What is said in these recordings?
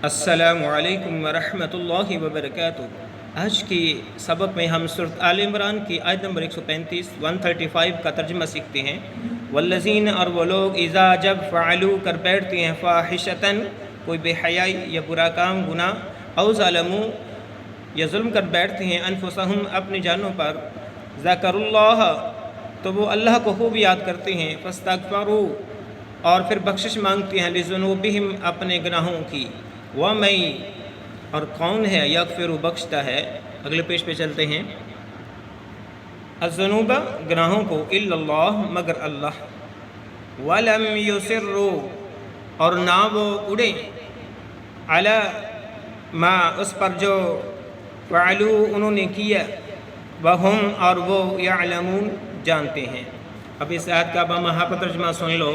السلام علیکم ورحمۃ اللہ وبرکاتہ۔ آج کی سبق میں ہم سورۃ آل عمران کی آیت نمبر 135 کا ترجمہ سیکھتے ہیں۔ والذین، اور وہ لوگ، اذا جب فعلوا کر بیٹھتے ہیں، فاحشۃً کوئی بے حیائی یا برا کام، گناہ، او ظلموا یا ظلم کر بیٹھتے ہیں، انفسہم اپنی جانوں پر، ذکروا اللہ تو وہ اللہ کو خوب یاد کرتے ہیں، فاستغفروا اور پھر بخشش مانگتے ہیں، لذنوبہم اپنے گناہوں کی، وَمَن اور کون ہے، یغفر بخشتا ہے، اگلے پیج پہ چلتے ہیں، الذنوب گناہوں کو، الا اللہ مگر اللہ، وَلَمْ يُصِرُّوا اور نہ وہ اڑیں، عَلَى ما اس پر جو، فعلوا انہوں نے کیا، وَهُمْ اور وہ، يعلمون جانتے ہیں۔ اب اس آیت کا بامحا ترجمہ سن لو۔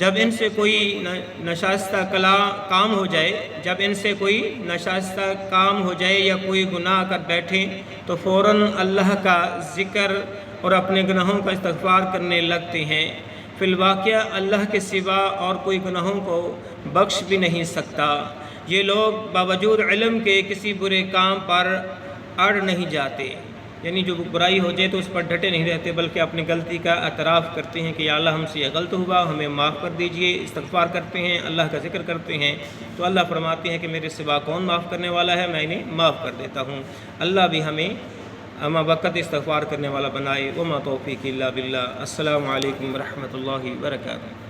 جب ان سے کوئی ناشائستہ کام ہو جائے، جب ان سے کوئی ناشائستہ کام ہو جائے یا کوئی گناہ کر بیٹھیں تو فوراً اللہ کا ذکر اور اپنے گناہوں کا استغفار کرنے لگتے ہیں۔ فی الواقعہ اللہ کے سوا اور کوئی گناہوں کو بخش بھی نہیں سکتا۔ یہ لوگ باوجود علم کے کسی برے کام پر اڑ نہیں جاتے، یعنی جو برائی ہو جائے تو اس پر ڈٹے نہیں رہتے، بلکہ اپنی غلطی کا اعتراف کرتے ہیں کہ یا اللہ ہم سے یہ غلط ہوا، ہمیں معاف کر دیجئے، استغفار کرتے ہیں، اللہ کا ذکر کرتے ہیں، تو اللہ فرماتے ہیں کہ میرے سوا کون معاف کرنے والا ہے، میں انہیں معاف کر دیتا ہوں۔ اللہ بھی ہمیں اما وقت استغفار کرنے والا بنائے۔ وما توفیق الا باللہ۔ السلام علیکم ورحمۃ اللہ وبرکاتہ۔